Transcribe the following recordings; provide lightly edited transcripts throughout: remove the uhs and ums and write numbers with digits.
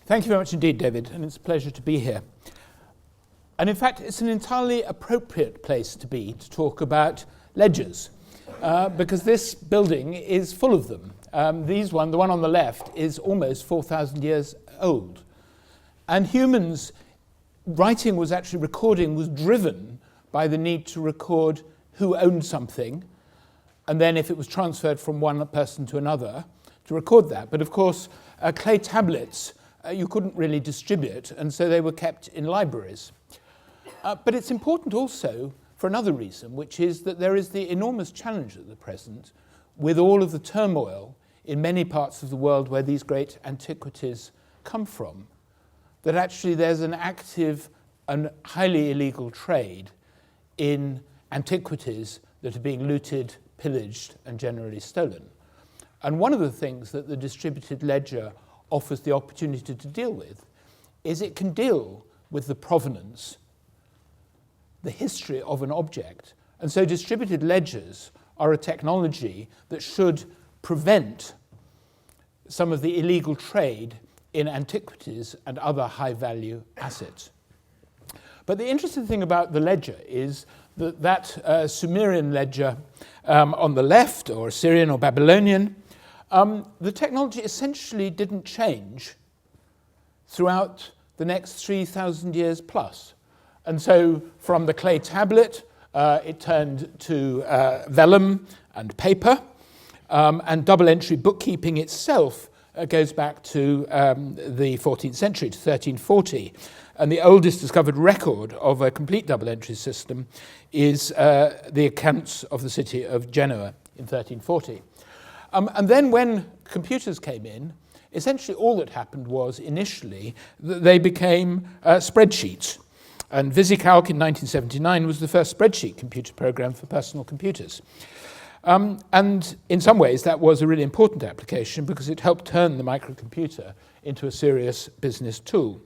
Thank you very much indeed, David, and it's a pleasure to be here. And in fact, it's an entirely appropriate place to be to talk about ledgers, because this building is full of them. The one on the left, is almost 4,000 years old. And humans, writing was actually recording, was driven by the need to record who owned something, and then if it was transferred from one person to another, to record that. But of course, clay tablets you couldn't really distribute, and so they were kept in libraries. But it's important also for another reason, which is that there is the enormous challenge at the present with all of the turmoil in many parts of the world where these great antiquities come from, that actually there's an active and highly illegal trade in antiquities that are being looted, pillaged, and generally stolen. And one of the things that the distributed ledger offers the opportunity to deal with is it can deal with the provenance, the history of an object. And so distributed ledgers are a technology that should prevent some of the illegal trade in antiquities and other high-value assets. But the interesting thing about the ledger is that Sumerian ledger on the left, or Assyrian or Babylonian, the technology essentially didn't change throughout the next 3,000 years plus. And so from the clay tablet, it turned to vellum and paper, and double entry bookkeeping itself goes back to the 14th century, to 1340. And the oldest discovered record of a complete double entry system is the accounts of the city of Genoa in 1340. And then when computers came in, essentially all that happened was initially that they became spreadsheets. And VisiCalc in 1979 was the first spreadsheet computer program for personal computers. And in some ways that was a really important application because it helped turn the microcomputer into a serious business tool.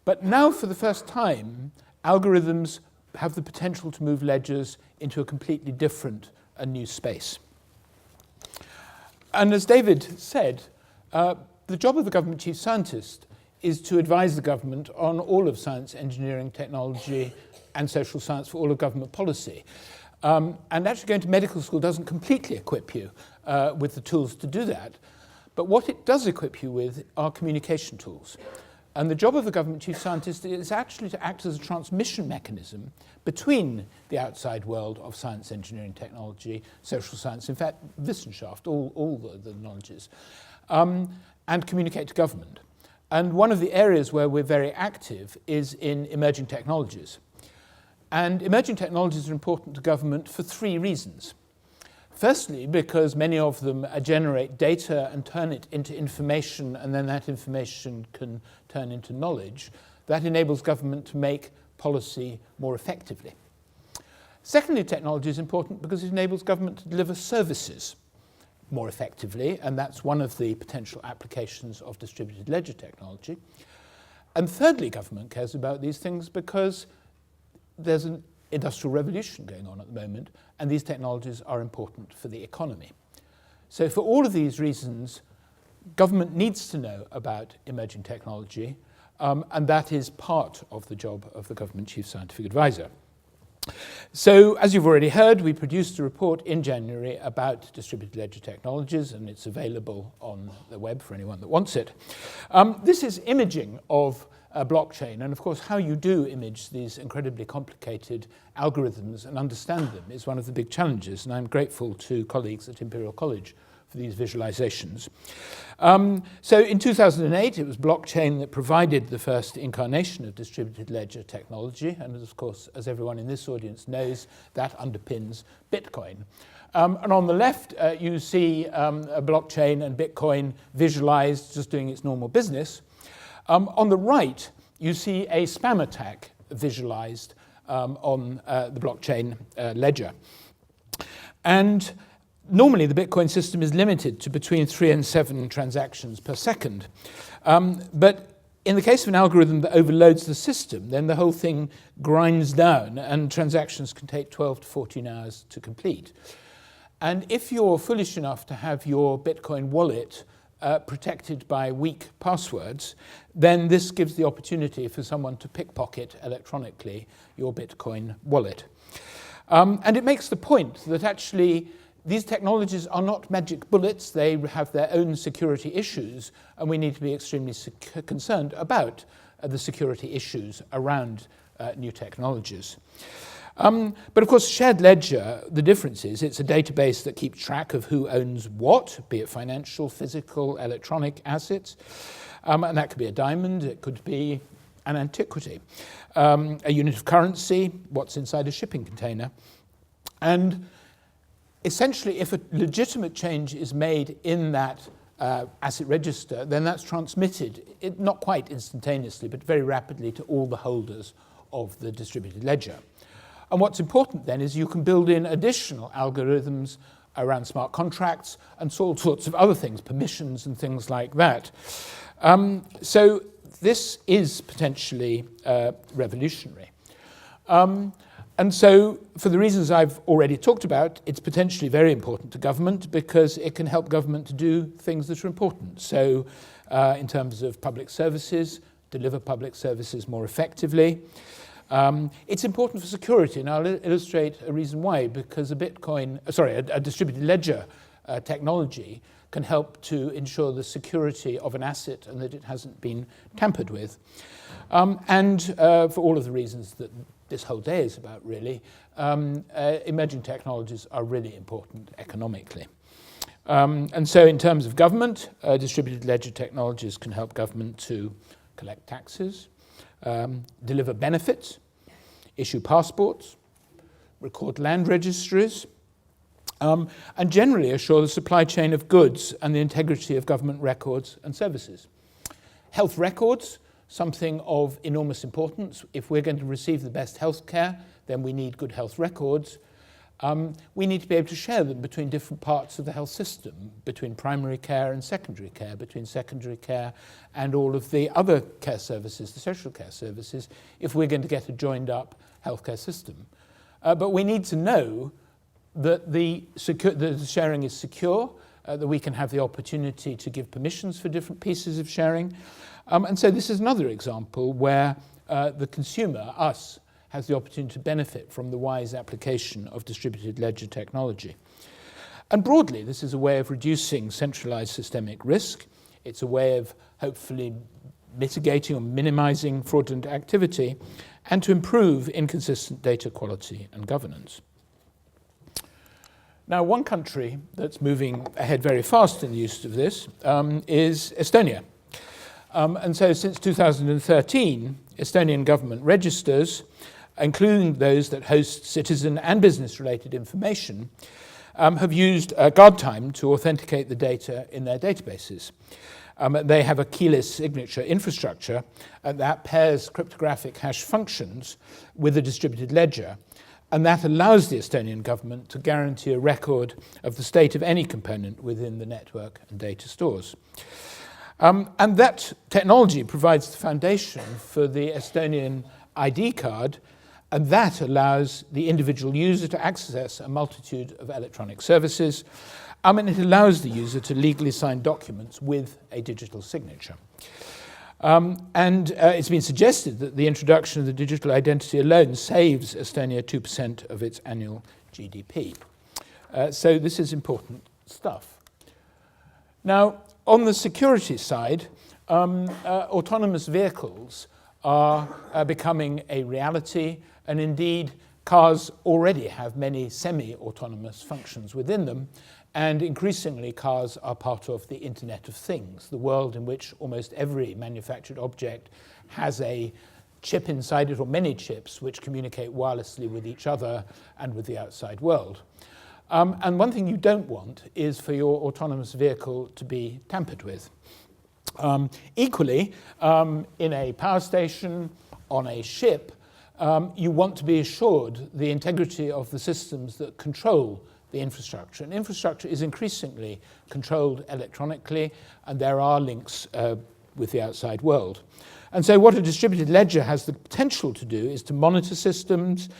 But now for the first time, algorithms have the potential to move ledgers into a completely different and new space. And as David said, the job of the government chief scientist is to advise the government on all of science, engineering, technology, and social science for all of government policy. And actually going to medical school doesn't completely equip you with the tools to do that. But what it does equip you with are communication tools. And the job of the government chief scientist is actually to act as a transmission mechanism between the outside world of science, engineering, technology, social science, in fact, Wissenschaft, all the knowledges, and communicate to government. And one of the areas where we're very active is in emerging technologies. And emerging technologies are important to government for three reasons. Firstly, because many of them generate data and turn it into information, and then that information can turn into knowledge. That enables government to make policy more effectively. Secondly, technology is important because it enables government to deliver services more effectively, and that's one of the potential applications of distributed ledger technology. And thirdly, government cares about these things because there's an industrial revolution going on at the moment, and these technologies are important for the economy. So for all of these reasons, government needs to know about emerging technology, and that is part of the job of the government chief scientific advisor. So, as you've already heard, we produced a report in January about distributed ledger technologies, and it's available on the web for anyone that wants it. This is imaging of a blockchain, and of course how you do image these incredibly complicated algorithms and understand them is one of the big challenges, and I'm grateful to colleagues at Imperial College for these visualizations. So in 2008 it was blockchain that provided the first incarnation of distributed ledger technology, and of course, as everyone in this audience knows, that underpins Bitcoin. And on the left you see a blockchain and Bitcoin visualized just doing its normal business. On the right, you see a spam attack visualized on the blockchain ledger. And normally, the Bitcoin system is limited to between 3 and 7 transactions per second. But in the case of an algorithm that overloads the system, then the whole thing grinds down, and transactions can take 12 to 14 hours to complete. And if you're foolish enough to have your Bitcoin wallet protected by weak passwords, then this gives the opportunity for someone to pickpocket electronically your Bitcoin wallet. And it makes the point that actually these technologies are not magic bullets. They have their own security issues, and we need to be extremely concerned about the security issues around new technologies. But of course, shared ledger, the difference is it's a database that keeps track of who owns what, be it financial, physical, electronic assets. And that could be a diamond, it could be an antiquity, a unit of currency, what's inside a shipping container. And essentially, if a legitimate change is made in that asset register, then that's transmitted, not quite instantaneously, but very rapidly to all the holders of the distributed ledger. And what's important then is you can build in additional algorithms around smart contracts and all sorts of other things, permissions and things like that. So this is potentially revolutionary. And so for the reasons I've already talked about, it's potentially very important to government because it can help government to do things that are important. So in terms of public services, deliver public services more effectively. It's important for security, and I'll illustrate a reason why, because a distributed ledger technology can help to ensure the security of an asset and that it hasn't been tampered with. And for all of the reasons that this whole day is about, really, emerging technologies are really important economically. And so in terms of government, distributed ledger technologies can help government to collect taxes, deliver benefits, issue passports, record land registries, and generally assure the supply chain of goods and the integrity of government records and services. Health records, something of enormous importance. If we're going to receive the best health care, then we need good health records. We need to be able to share them between different parts of the health system, between primary care and secondary care, between secondary care and all of the other care services, the social care services, if we're going to get a joined up healthcare system. But we need to know that the sharing is secure, that we can have the opportunity to give permissions for different pieces of sharing. And so this is another example where the consumer, us, has the opportunity to benefit from the wise application of distributed ledger technology. And broadly, this is a way of reducing centralized systemic risk. It's a way of hopefully mitigating or minimizing fraudulent activity and to improve inconsistent data quality and governance. Now, one country that's moving ahead very fast in the use of this is Estonia. And so since 2013, Estonian government registers, including those that host citizen and business-related information, have used guard time to authenticate the data in their databases. They have a keyless signature infrastructure that pairs cryptographic hash functions with a distributed ledger, and that allows the Estonian government to guarantee a record of the state of any component within the network and data stores. And that technology provides the foundation for the Estonian ID card, and that allows the individual user to access a multitude of electronic services, and it allows the user to legally sign documents with a digital signature. And it's been suggested that the introduction of the digital identity alone saves Estonia 2% of its annual GDP. So this is important stuff. Now, on the security side, autonomous vehicles are becoming a reality, and indeed cars already have many semi-autonomous functions within them, and increasingly cars are part of the Internet of Things, the world in which almost every manufactured object has a chip inside it, or many chips, which communicate wirelessly with each other and with the outside world. And one thing you don't want is for your autonomous vehicle to be tampered with. Equally, in a power station, on a ship, you want to be assured the integrity of the systems that control the infrastructure. And infrastructure is increasingly controlled electronically, and there are links with the outside world. And so what a distributed ledger has the potential to do is to monitor systems,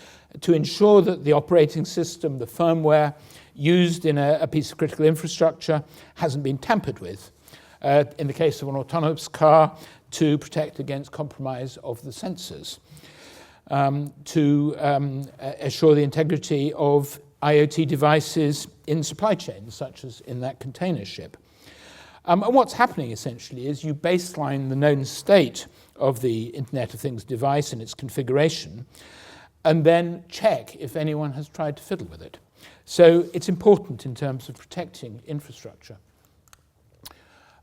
to ensure that the operating system, the firmware used in a piece of critical infrastructure hasn't been tampered with. in the case of an autonomous car, to protect against compromise of the sensors, to assure the integrity of IoT devices in supply chains, such as in that container ship. And what's happening essentially is you baseline the known state of the Internet of Things device and its configuration, and then check if anyone has tried to fiddle with it. So it's important in terms of protecting infrastructure.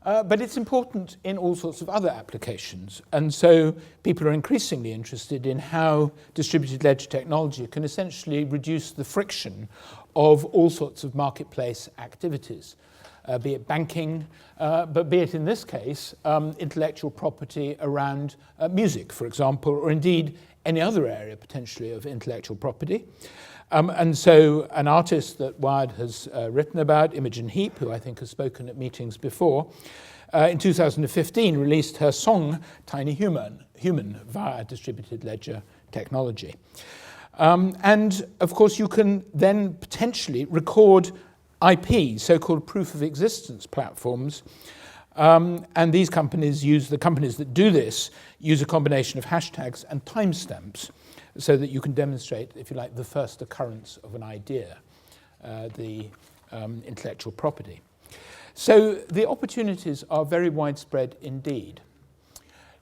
But it's important in all sorts of other applications. And so people are increasingly interested in how distributed ledger technology can essentially reduce the friction of all sorts of marketplace activities, be it banking, but be it in this case, intellectual property around music, for example, or indeed any other area potentially of intellectual property. And so an artist that Wired has written about, Imogen Heap, who I think has spoken at meetings before, in 2015 released her song Tiny Human via distributed ledger technology. And of course you can then potentially record IP, so-called proof of existence platforms, and these companies the companies that do this use a combination of hashtags and timestamps, so that you can demonstrate, if you like, the first occurrence of an idea, the intellectual property. So the opportunities are very widespread indeed.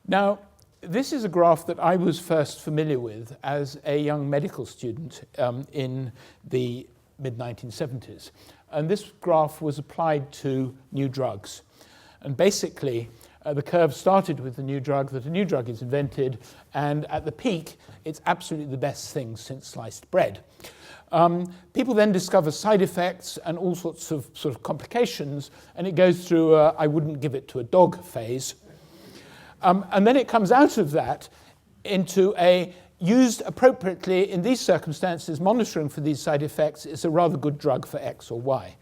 Now, this is a graph that I was first familiar with as a young medical student in the mid-1970s. And this graph was applied to new drugs. And basically, the curve started with the new drug, that a new drug is invented, and at the peak, it's absolutely the best thing since sliced bread. People then discover side effects and all sorts of sort of complications, and it goes through a I wouldn't give it to a dog phase. And then it comes out of that into a used appropriately in these circumstances, monitoring for these side effects is a rather good drug for X or Y.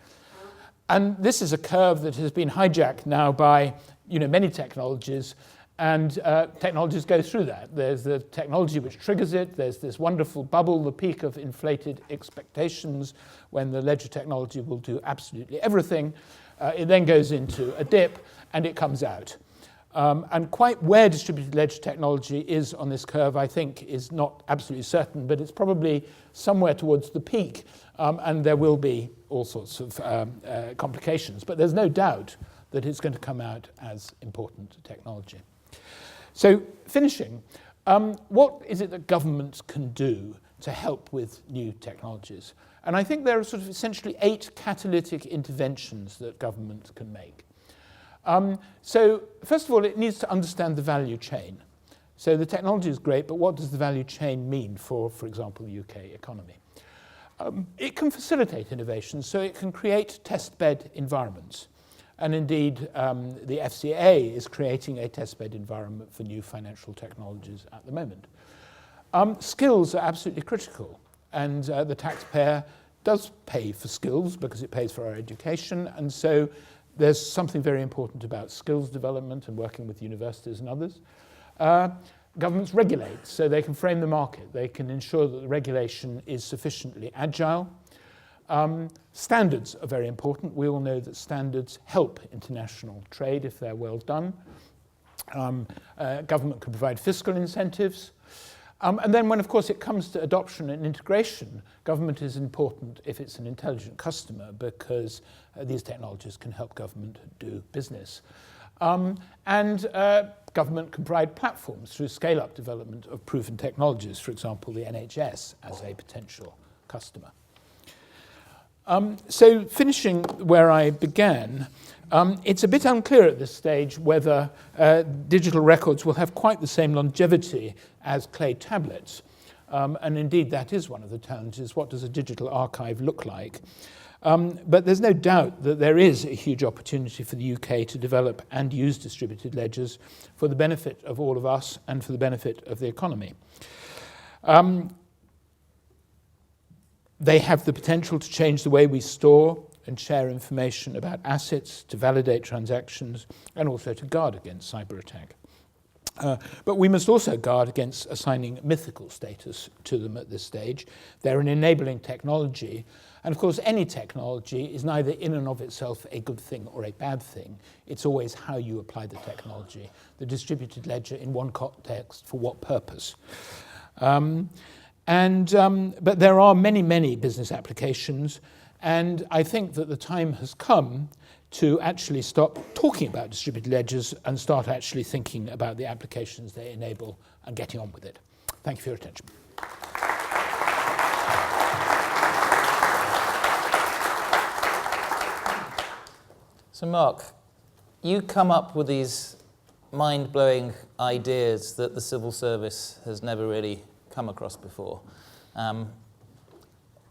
And this is a curve that has been hijacked now by many technologies, and technologies go through that. There's the technology which triggers it. There's this wonderful bubble, the peak of inflated expectations, when the ledger technology will do absolutely everything. It then goes into a dip, and it comes out. And quite where distributed ledger technology is on this curve, I think, is not absolutely certain, but it's probably somewhere towards the peak, and there will be all sorts of complications. But there's no doubt that it's going to come out as important technology. So finishing, what is it that governments can do to help with new technologies? And I think there are sort of essentially 8 catalytic interventions that government can make. So first of all, it needs to understand the value chain. So the technology is great, but what does the value chain mean for example, the UK economy? It can facilitate innovation, so it can create testbed environments. And indeed, the FCA is creating a testbed environment for new financial technologies at the moment. Skills are absolutely critical, and the taxpayer does pay for skills because it pays for our education, and so there's something very important about skills development and working with universities and others. Governments regulate, so they can frame the market. They can ensure that the regulation is sufficiently agile. Standards are very important. We all know that standards help international trade if they're well done. Government can provide fiscal incentives. And then when, of course, it comes to adoption and integration, government is important if it's an intelligent customer, because these technologies can help government do business. And government can provide platforms through scale-up development of proven technologies, for example, the NHS as a potential customer. So finishing where I began, it's a bit unclear at this stage whether digital records will have quite the same longevity as clay tablets. And indeed, that is one of the challenges. What does a digital archive look like? But there's no doubt that there is a huge opportunity for the UK to develop and use distributed ledgers for the benefit of all of us and for the benefit of the economy. They have the potential to change the way we store and share information about assets, to validate transactions, and also to guard against cyber attack. But we must also guard against assigning mythical status to them at this stage. They're an enabling technology, And of course, any technology is neither in and of itself a good thing or a bad thing. It's always how you apply the technology. The distributed ledger in one context for what purpose. But there are many, many business applications, and I think that the time has come to actually stop talking about distributed ledgers and start actually thinking about the applications they enable and getting on with it. Thank you for your attention. So Mark, you come up with these mind-blowing ideas that the civil service has never really come across before.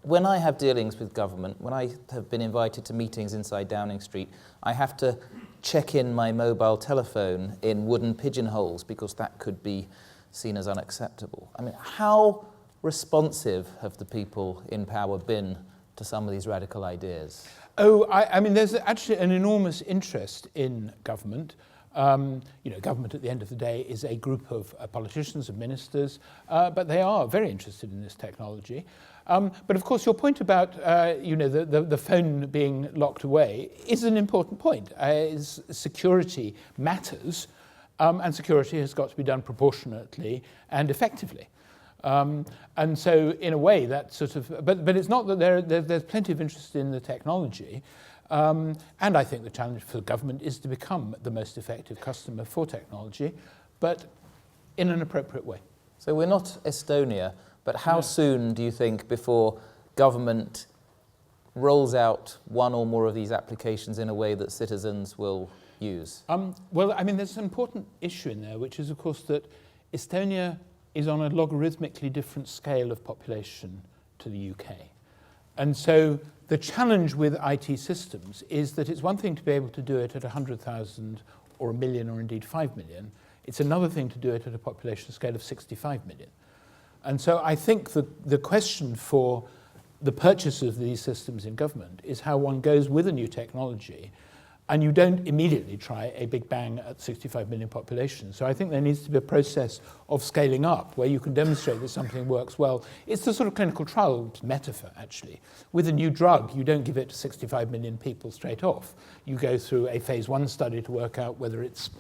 When I have dealings with government, when I have been invited to meetings inside Downing Street, I have to check in my mobile telephone in wooden pigeonholes because that could be seen as unacceptable. I mean, how responsive have the people in power been to some of these radical ideas? Oh, I mean, there's actually an enormous interest in government. Government at the end of the day is a group of politicians and ministers, but they are very interested in this technology. But of course, your point about the phone being locked away is an important point. Security matters, and security has got to be done proportionately and effectively. And so, in a way, that sort of, but it's not that there's plenty of interest in the technology. And I think the challenge for the government is to become the most effective customer for technology, but in an appropriate way. So we're not Estonia, but how soon do you think before government rolls out one or more of these applications in a way that citizens will use? Well, I mean, there's an important issue in there, which is, of course, that Estonia is on a logarithmically different scale of population to the UK. And so the challenge with IT systems is that it's one thing to be able to do it at 100,000 or 1 million or indeed 5 million. It's another thing to do it at a population scale of 65 million. And so I think the question for the purchase of these systems in government is how one goes with a new technology, and you don't immediately try a big bang at 65 million population. So I think there needs to be a process of scaling up where you can demonstrate that something works well. It's the sort of clinical trial metaphor, actually. With a new drug, you don't give it to 65 million people straight off. You go through a phase 1 study to work out whether it's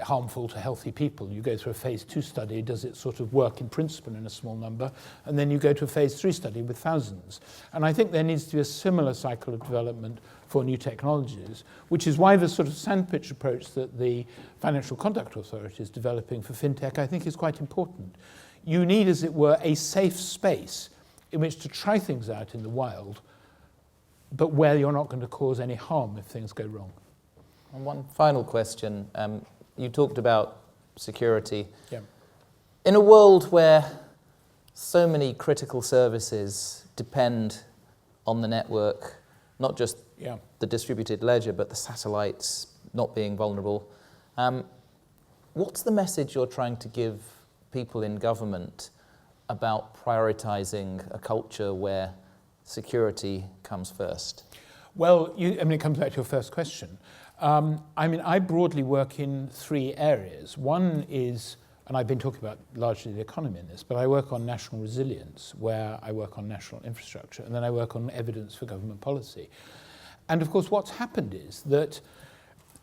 harmful to healthy people. You go through a phase 2 study, does it sort of work in principle in a small number, and then you go to a phase 3 study with thousands. And I think there needs to be a similar cycle of development for new technologies, which is why the sort of sandpitch approach that the Financial Conduct Authority is developing for fintech, I think, is quite important. You need, as it were, a safe space in which to try things out in the wild, but where you're not going to cause any harm if things go wrong. And one final question. You talked about security. Yeah. In a world where so many critical services depend on the network, not just the distributed ledger, but the satellites not being vulnerable, what's the message you're trying to give people in government about prioritizing a culture where security comes first? Well, it comes back to your first question. I broadly work in 3 areas. One is, and I've been talking about largely the economy in this, but I work on national resilience, where I work on national infrastructure, and then I work on evidence for government policy. And of course, what's happened is that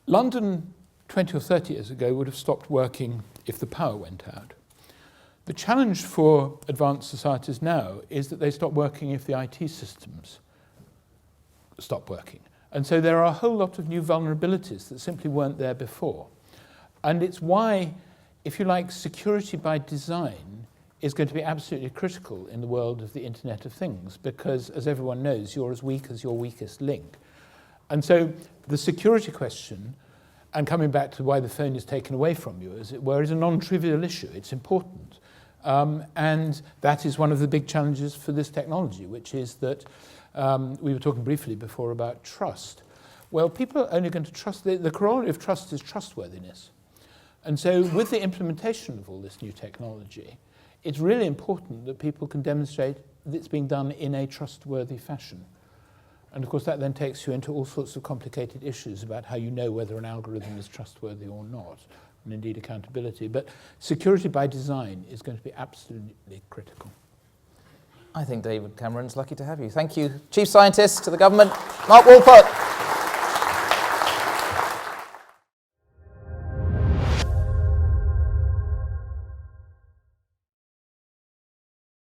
London 20 or 30 years ago would have stopped working if the power went out. The challenge for advanced societies now is that they stop working if the IT systems stop working. And so there are a whole lot of new vulnerabilities that simply weren't there before. And it's why, if you like, security by design is going to be absolutely critical in the world of the Internet of Things, because, as everyone knows, you're as weak as your weakest link. And so the security question, and coming back to why the phone is taken away from you, as it were, is a non-trivial issue. It's important. And that is one of the big challenges for this technology, which is that we were talking briefly before about trust. Well, people are only going to trust, the corollary of trust is trustworthiness. And so with the implementation of all this new technology, it's really important that people can demonstrate that it's being done in a trustworthy fashion. And of course that then takes you into all sorts of complicated issues about how you know whether an algorithm is trustworthy or not, and indeed accountability. But security by design is going to be absolutely critical. I think David Cameron's lucky to have you. Thank you, Chief Scientist to the government, Mark Walport.